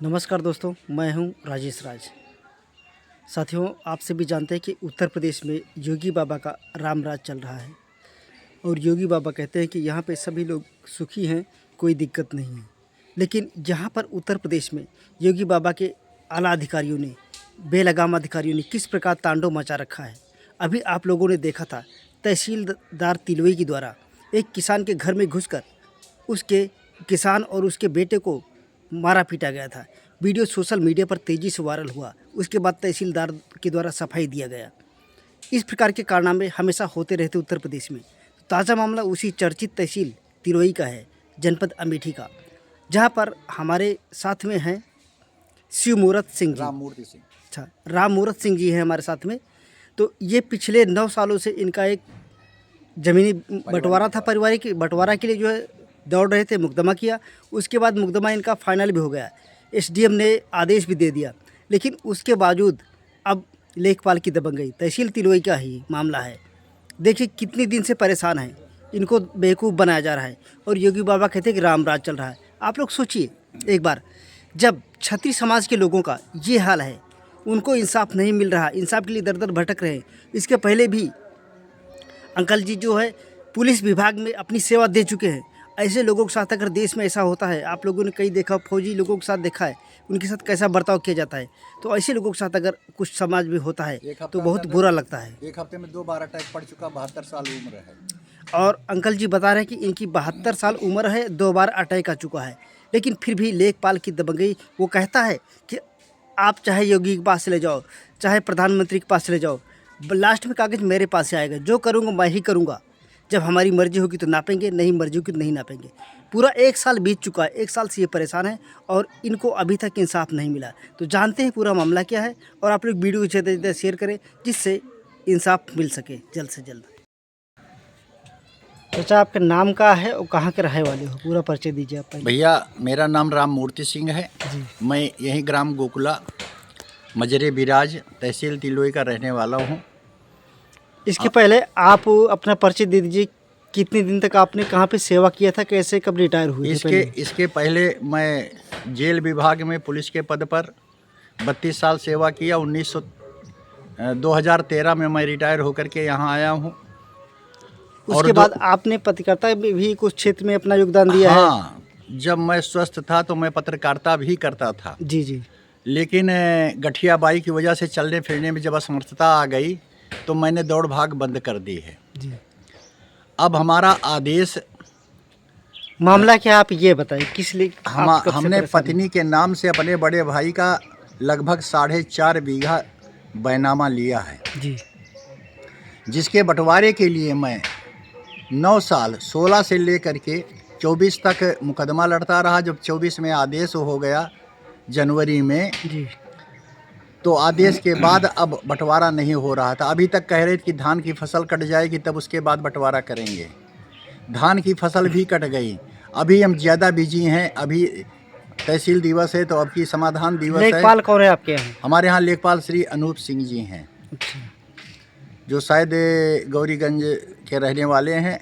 नमस्कार दोस्तों, मैं हूं राजेश राज। साथियों, आप सभी जानते हैं कि उत्तर प्रदेश में योगी बाबा का राम राज चल रहा है और योगी बाबा कहते हैं कि यहाँ पे सभी लोग सुखी हैं, कोई दिक्कत नहीं है। लेकिन जहाँ पर उत्तर प्रदेश में योगी बाबा के आला अधिकारियों ने, बेलगाम अधिकारियों ने किस प्रकार तांडव मचा रखा है, अभी आप लोगों ने देखा था। तहसीलदार तिलवई के द्वारा एक किसान के घर में घुसकर उसके किसान और उसके बेटे को मारा पीटा गया था। वीडियो सोशल मीडिया पर तेज़ी से वायरल हुआ। उसके बाद तहसीलदार के द्वारा सफाई दिया गया। इस प्रकार के कारनामे हमेशा होते रहते उत्तर प्रदेश में। ताज़ा मामला उसी चर्चित तहसील तिलोई का है, जनपद अमेठी का, जहां पर हमारे साथ में हैं शिवमूर्त सिंह जी। अच्छा, राममूर्त सिंह जी हैं हमारे साथ में। तो ये पिछले 9 सालों से इनका एक ज़मीनी बंटवारा था, पारिवारिक बंटवारा के लिए जो है दौड़ रहे थे, मुकदमा किया। उसके बाद मुकदमा इनका फाइनल भी हो गया। एसडीएम ने आदेश भी दे दिया, लेकिन उसके बावजूद अब लेखपाल की दबंगई। तहसील तिलोई का ही मामला है। देखिए कितने दिन से परेशान हैं, इनको बेवकूफ़ बनाया जा रहा है और योगी बाबा कहते हैं कि राम राज चल रहा है। आप लोग सोचिए एक बार, जब क्षत्रिय समाज के लोगों का ये हाल है, उनको इंसाफ नहीं मिल रहा, इंसाफ के लिए दर दर भटक रहे हैं। इसके पहले भी अंकल जी जो है पुलिस विभाग में अपनी सेवा दे चुके हैं। ऐसे लोगों के साथ अगर देश में ऐसा होता है, आप लोगों ने कई देखा, फौजी लोगों के साथ देखा है, उनके साथ कैसा बर्ताव किया जाता है। तो ऐसे लोगों के साथ अगर कुछ समाज में होता है तो बहुत बुरा लगता है। एक हफ्ते में 2 बार अटैक पड़ चुका, 72 साल उम्र है। और अंकल जी बता रहे हैं कि इनकी 72 साल उम्र है, 2 बार अटैक आ चुका है, लेकिन फिर भी लेखपाल की दबंगई। वो कहता है कि आप चाहे योगी के पास चले जाओ, चाहे प्रधानमंत्री के पास चले जाओ, लास्ट में कागज़ मेरे पास से आएगा, जो करूँगा मैं ही करूँगा। जब हमारी मर्जी होगी तो नापेंगे, नहीं मर्जी होगी तो नहीं नापेंगे। पूरा 1 साल बीत चुका है, 1 साल से ये परेशान है और इनको अभी तक इंसाफ नहीं मिला। तो जानते हैं पूरा मामला क्या है, और आप लोग वीडियो ज़्यादा से ज़्यादा शेयर करें जिससे इंसाफ मिल सके जल्द से जल्द। चाचा, आपका नाम क्या है और कहाँ के रहने वाले हो? पूरा परिचय दीजिए आप पहले। भैया, मेरा नाम राममूर्ति सिंह है जी। मैं यही ग्राम गोकुला मजरे बिराज तहसील तिलोई का रहने वाला हूँ। इसके पहले आप अपना परिचय दे दीजिए। कितने दिन तक आपने कहाँ पे सेवा किया था, कैसे कब रिटायर हुए थे? इसके पहले मैं जेल विभाग में पुलिस के पद पर 32 साल सेवा किया। 2013 में मैं रिटायर होकर के यहाँ आया हूँ। उसके बाद आपने पत्रकारिता में भी कुछ क्षेत्र में अपना योगदान दिया है? हाँ, जब मैं स्वस्थ था तो मैं पत्रकारिता भी करता था। जी जी। लेकिन गठियाबाई की वजह से चलने फिरने में जब असमर्थता आ गई तो मैंने दौड़ भाग बंद कर दी है। जी। अब हमारा आदेश, मामला क्या आप ये बताइए, किस लिए हमने पत्नी के नाम से अपने बड़े भाई का लगभग 4.5 बीघा बैनामा लिया है, जी, जिसके बंटवारे के लिए मैं 9 साल 16 से लेकर के 24 तक मुकदमा लड़ता रहा। जब 24 में आदेश हो गया जनवरी में, जी, तो आदेश के बाद अब बंटवारा नहीं हो रहा था। अभी तक कह रहे थे कि धान की फसल कट जाएगी तब उसके बाद बंटवारा करेंगे। धान की फसल भी कट गई। अभी हम ज़्यादा बिजी हैं। अभी तहसील दिवस है तो अब की समाधान दिवस है। लेखपाल कौन है आपके यहाँ? हमारे यहाँ लेखपाल श्री अनूप सिंह जी हैं, अच्छा। जो शायद गौरीगंज के रहने वाले हैं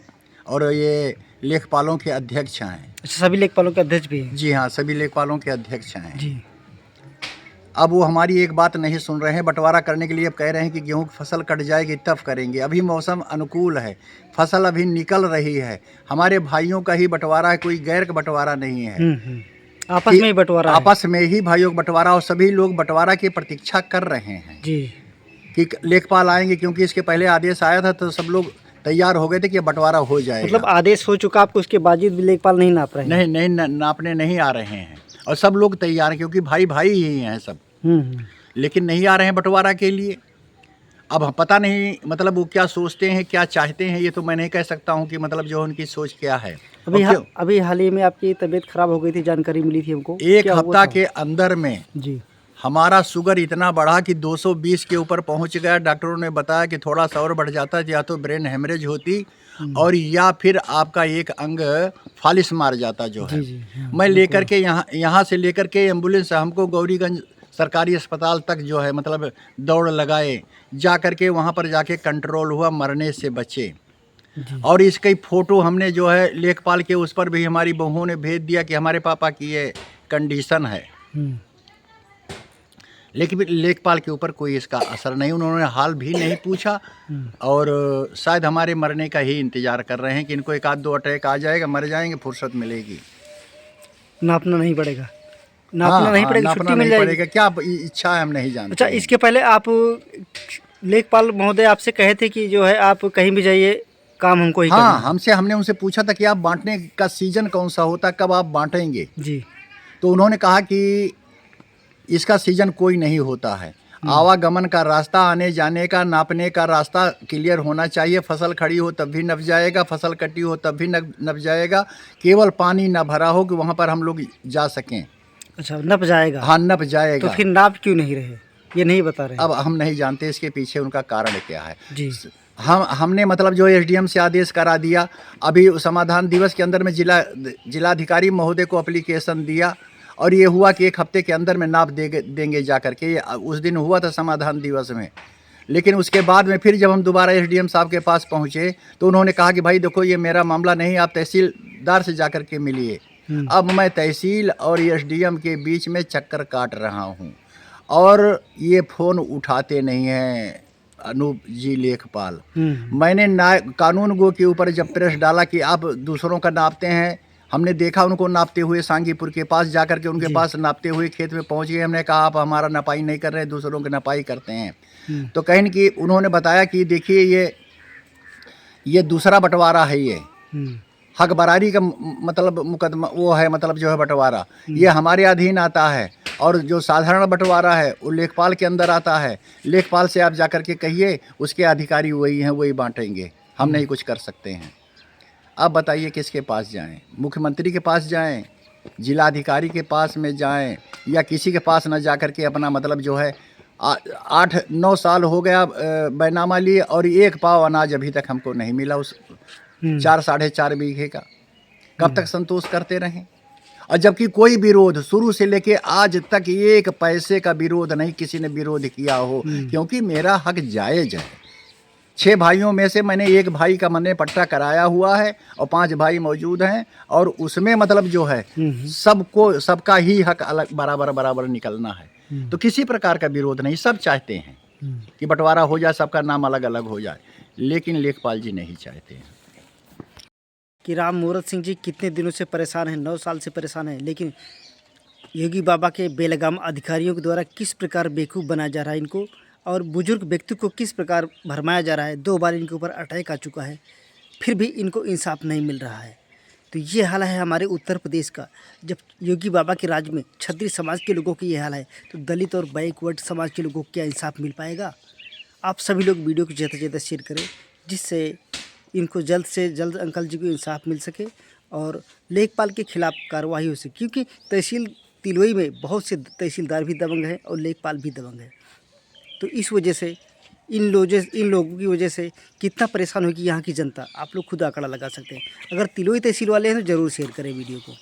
और ये लेखपालों के अध्यक्ष हैं। अच्छा, सभी लेखपालों के अध्यक्ष भी हैं? जी हाँ, सभी लेखपालों के अध्यक्ष हैं। जी। अब वो हमारी एक बात नहीं सुन रहे हैं। बंटवारा करने के लिए अब कह रहे हैं कि गेहूं की फसल कट जाएगी तब करेंगे। अभी मौसम अनुकूल है, फसल अभी निकल रही है। हमारे भाइयों का ही बंटवारा है, कोई गैर का बंटवारा नहीं है। आपस में ही बंटवारा है? आपस में ही भाइयों का बंटवारा, और सभी लोग बंटवारा की प्रतीक्षा कर रहे हैं जी, कि लेखपाल आएंगे। क्योंकि इसके पहले आदेश आया था तो सब लोग तैयार हो गए थे कि बंटवारा हो जाएगा। मतलब आदेश हो चुका आपको, उसके बावजूद भी लेखपाल नहीं नाप रहे हैं? नहीं, नापने नहीं आ रहे हैं और सब लोग तैयार हैं क्योंकि भाई भाई ही हैं सब। लेकिन नहीं आ रहे हैं बंटवारा के लिए। अब पता नहीं मतलब वो क्या सोचते हैं, क्या चाहते हैं, ये तो मैं नहीं कह सकता हूँ कि मतलब जो उनकी सोच क्या है। अभी हाल ही में आपकी तबीयत खराब हो गई थी, जानकारी मिली थी हमको। 1 हफ्ता के अंदर में जी, हमारा शुगर इतना बढ़ा कि 220 के ऊपर पहुंच गया। डॉक्टरों ने बताया कि थोड़ा सा और बढ़ जाता या तो ब्रेन हेमरेज होती और या फिर आपका एक अंग फालिस मार जाता जो है। जी, हाँ, मैं लेकर के यहाँ से लेकर के एम्बुलेंस हमको गौरीगंज सरकारी अस्पताल तक जो है मतलब दौड़ लगाए, जा कर के वहाँ पर जाके कंट्रोल हुआ, मरने से बचे। और इसकी फ़ोटो हमने जो है लेखपाल के उस पर भी हमारी बहुओं ने भेज दिया कि हमारे पापा की ये कंडीशन है। लेकिन लेखपाल के ऊपर कोई इसका असर नहीं, उन्होंने हाल भी नहीं पूछा और शायद हमारे मरने का ही इंतज़ार कर रहे हैं कि इनको एक आध दो अटैक आ जाएगा, मर जाएंगे, फुर्सत मिलेगी। नापना नहीं पड़ेगा, नापना नहीं पड़ेगा, नापना छुट्टी मिल नहीं जाएगी। पड़ेगा, क्या इच्छा है हम नहीं जानते। अच्छा, इसके पहले आप लेखपाल महोदय आपसे कहे थे कि जो है आप कहीं भी जाइए, काम हमको ही करना हाँ, है। हमने उनसे पूछा था कि आप बांटने का सीजन कौन सा होता, कब आप बांटेंगे। जी। तो उन्होंने कहा कि इसका सीजन कोई नहीं होता है, आवागमन का रास्ता, आने जाने का, नापने का रास्ता क्लियर होना चाहिए। फसल खड़ी हो तब भी नप जाएगा, फसल कटी हो तब भी नप जाएगा, केवल पानी न भरा हो कि वहाँ पर हम लोग जा सकें। अच्छा, नप जाएगा। हाँ, नप तो जाएगा। फिर नाप क्यों नहीं रहे, ये नहीं बता रहे। अब हम नहीं जानते इसके पीछे उनका कारण क्या है। जी। हमने मतलब जो एसडीएम से आदेश करा दिया, अभी समाधान दिवस के अंदर में जिलाधिकारी महोदय को एप्लीकेशन दिया और ये हुआ कि 1 हफ्ते के अंदर में नाप देंगे जा करके। उस दिन हुआ था समाधान दिवस में, लेकिन उसके बाद में फिर जब हम दोबारा एसडीएम साहब के पास पहुँचे तो उन्होंने कहा कि भाई देखो, ये मेरा मामला नहीं, आप तहसीलदार से जा कर के मिलिए। अब मैं तहसील और एसडीएम के बीच में चक्कर काट रहा हूँ और ये फ़ोन उठाते नहीं हैं अनूप जी लेखपाल। मैंने कानून गो के ऊपर जब प्रेस डाला कि आप दूसरों का नापते हैं, हमने देखा उनको नापते हुए सांगीपुर के पास जाकर के उनके पास नापते हुए खेत में पहुंच गए। हमने कहा आप हमारा नपाई नहीं कर रहे, दूसरों की नपाई करते हैं। तो कहीं कि उन्होंने बताया कि देखिए ये दूसरा बंटवारा है, ये हक बरारी का मतलब मुकदमा वो है, मतलब जो है बंटवारा ये हमारे अधीन आता है और जो साधारण बंटवारा है वो लेखपाल के अंदर आता है। लेखपाल से आप जाकर के कहिए, उसके अधिकारी वही हैं, वही बांटेंगे, हम नहीं कुछ कर सकते हैं। अब बताइए किसके पास जाएं? मुख्यमंत्री के पास जाएं, जिलाधिकारी के पास में जाएं, या किसी के पास न जाकर के अपना मतलब जो है 8-9 साल हो गया बैनामा लिए और 1 पाव अनाज अभी तक हमको नहीं मिला उस 4-4.5 बीघे का। कब तक संतोष करते रहें? और जबकि कोई विरोध शुरू से लेके आज तक 1 पैसे का विरोध नहीं किसी ने विरोध किया हो, क्योंकि मेरा हक जायज़ है। 6 भाइयों में से मैंने 1 भाई का मैंने पट्टा कराया हुआ है और 5 भाई मौजूद हैं और उसमें मतलब जो है सबको सबका ही हक अलग बराबर निकलना है। तो किसी प्रकार का विरोध नहीं, सब चाहते हैं कि बंटवारा हो जाए, सबका नाम अलग अलग हो जाए, लेकिन लेखपाल जी नहीं चाहते हैं। कि राम मूरत सिंह जी कितने दिनों से परेशान हैं, 9 साल से परेशान हैं, लेकिन योगी बाबा के बेलगाम अधिकारियों के द्वारा किस प्रकार बेवकूफ़ बनाया जा रहा है इनको, और बुजुर्ग व्यक्ति को किस प्रकार भरमाया जा रहा है। 2 बार इनके ऊपर अटैक आ चुका है, फिर भी इनको इंसाफ नहीं मिल रहा है। तो ये हाल है हमारे उत्तर प्रदेश का। जब योगी बाबा के राज में क्षत्रिय समाज के लोगों की ये हाल है, तो दलित और बैकवर्ड समाज के लोगों को क्या इंसाफ मिल पाएगा। आप सभी लोग वीडियो को ज़्यादा से ज़्यादा शेयर करें, जिससे इनको जल्द से जल्द अंकल जी को इंसाफ मिल सके और लेखपाल के खिलाफ कार्रवाई हो सके, क्योंकि तहसील तिलोई में बहुत से तहसीलदार भी दबंग हैं और लेखपाल भी दबंग है। तो इस वजह से इन लोगों की वजह से कितना परेशान होगी यहाँ की जनता, आप लोग खुद आंकड़ा लगा सकते हैं। अगर तिलोई तहसील वाले हैं तो ज़रूर शेयर करें वीडियो को।